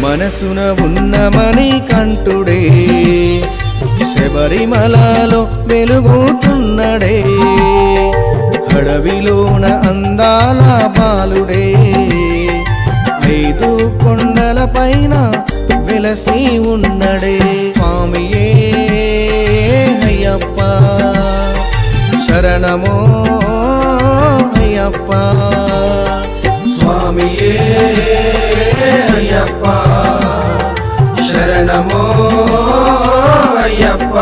మనసున ఉన్నమని కంటుడే శబరిమలలో వెలుగుతున్నడే అడవిలోన అందాల బాలుడే 5 కొండల పైన వెలసి ఉన్నడే స్వామియే అయ్యప్ప శరణమో అయ్యప్ప స్వామియే అయ్యప్ప శరణమో అయ్యప్ప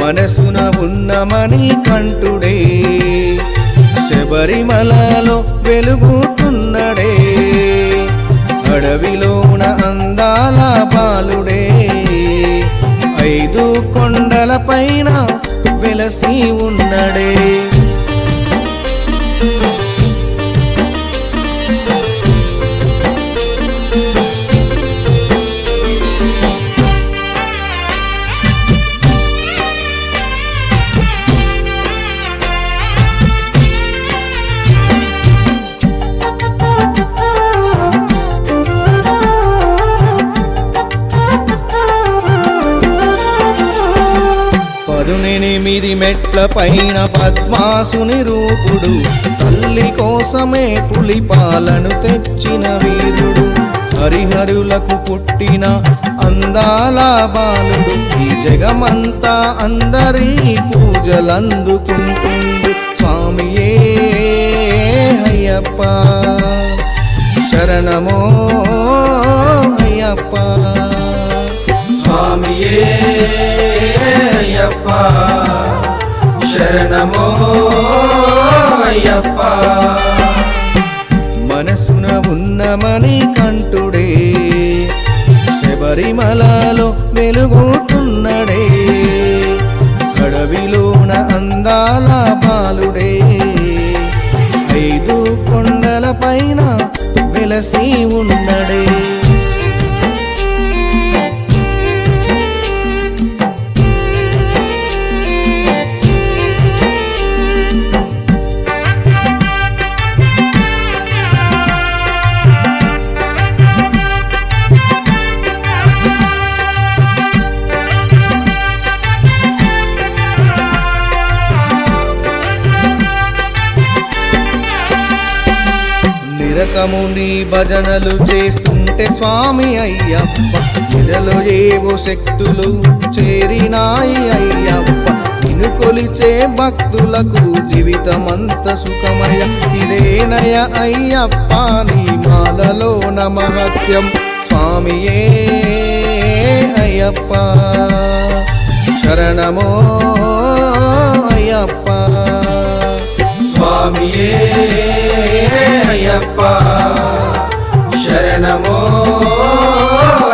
మనసున ఉన్నమని కంటుడే శబరిమలలో వెలుగుతున్నడే అడవిలోన అందాల బాలుడే 5 కొండల పైన వెలసి ఉన్నడే ఎనిమిది మెట్ల పైన పద్మాసుని రూపుడు తల్లి కోసమే పులిపాలను తెచ్చిన వీరుడు హరిహరులకు పుట్టిన అందాల బాలుడు ఈ జగమంతా అందరి పూజలందుకుంటుండు స్వామియే అయ్యప్ప శరణమో అయ్యప్ప స్వామియే అయ్యప్ప శరణమో అయ్యప్ప మనసున ఉన్నమని కంటుడే శబరిమలలో వెలుగుతున్నడే అడవిలోన అందాల బాలుడే 5 కొండల పైన వెలసి ఉన్నడే నిరతము నీ భజనలు చేస్తుంటే స్వామి అయ్యప్ప నిరలో ఏవో శక్తులు చేరినాయి అయ్యప్ప నిన్ను కొలిచే భక్తులకు జీవితమంత సుఖమయ ఇదేనయ అయ్యప్ప నీ మాలలోన మహత్యం స్వామియే అయ్యప్ప శరణమో అయ్యప్ప స్వామియే అయ్యప్ప శరణమో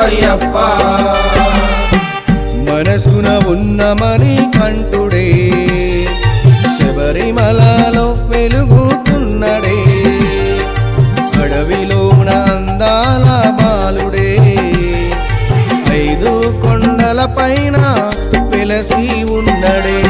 అయ్యప్ప మనసున ఉన్నమని కంటుడే శబరిమలలో వెలుగుతున్నడే అడవిలోన అందాల బాలుడే 5 కొండల పైన వెలసి ఉన్నడే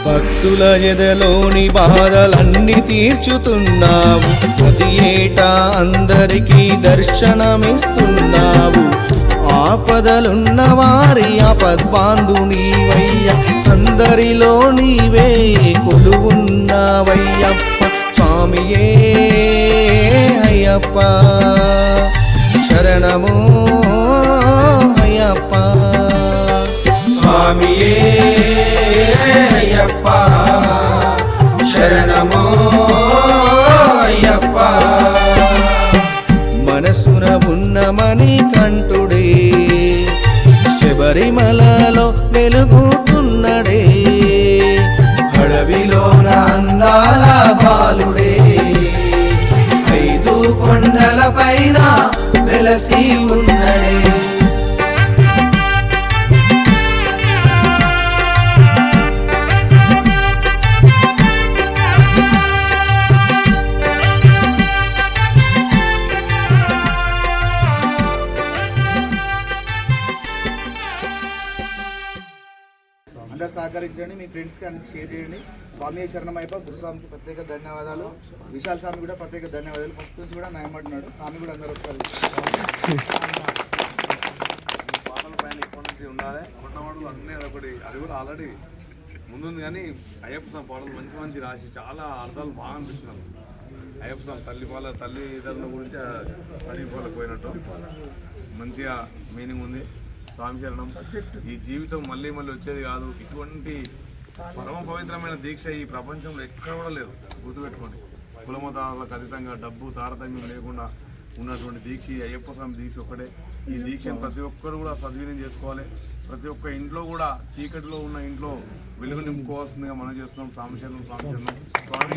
భక్తుల ఎదలోని బాధలన్నీ తీర్చుతున్నావు ప్రతి ఏటా అందరికీ దర్శనమిస్తున్నావు ఆపదలున్న వారి ఆపద్బాంధు నీవయ్య అందరిలో నీవే కొలువున్నావయ్యప్ప స్వామియే అయ్యప్ప శరణమో అయ్యప్ప స్వామియే అయ్యప్ప శరణమో అయ్యప్ప మనసున ఉన్నమని కంటుడే శబరిమలలో వెలుగుతున్నడే అడవిలోన అందాల బాలుడే 5 కొండల పైన వెలసి ఉన్నడే సహకరించండి, మీ ఫ్రెండ్స్కి అన్ని షేర్ చేయండి. స్వామి శరణమైప గురుస్వామికి ప్రత్యేక ధన్యవాదాలు, విశాల్ స్వామి కూడా ప్రత్యేక ధన్యవాదాలు. ఫస్ట్ నుంచి కూడా నయమంటున్నాడు స్వామి కూడా అందరూ వస్తారు. పాటల పైన ఇప్పటి నుంచి ఉండాలి. కొట్టవాడలు అన్నీ అదొకటి, అది కూడా ఆల్రెడీ ముందుంది. కానీ అయ్యప్ప స్వామి పాటలు మంచి మంచి రాసి చాలా అర్థాలు బాగా అనిపించినారు. అయ్యప్ప స్వామి తల్లిదండ్రుల గురించి తల్లిపాలకు పోయినట్టు మంచిగా మీనింగ్ ఉంది. స్వామి శరణం. ఈ జీవితం మళ్ళీ మళ్ళీ వచ్చేది కాదు. ఇటువంటి పరమ పవిత్రమైన దీక్ష ఈ ప్రపంచంలో ఎక్కడ కూడా లేదు. గుర్తుపెట్టుకోండి. కులమతాలకు అతీతంగా డబ్బు తారతమ్యం లేకుండా ఉన్నటువంటి దీక్ష ఈ అయ్యప్ప స్వామి దీక్ష ఒక్కటే. ఈ దీక్షను ప్రతి ఒక్కరు కూడా సద్వినియోగం చేసుకోవాలి. ప్రతి ఒక్క ఇంట్లో కూడా చీకటిలో ఉన్న ఇంట్లో వెలుగు నింపుకోవాల్సిందిగా మనం చేస్తున్నాం. స్వామి శరణం, స్వామి శరణం, స్వామి.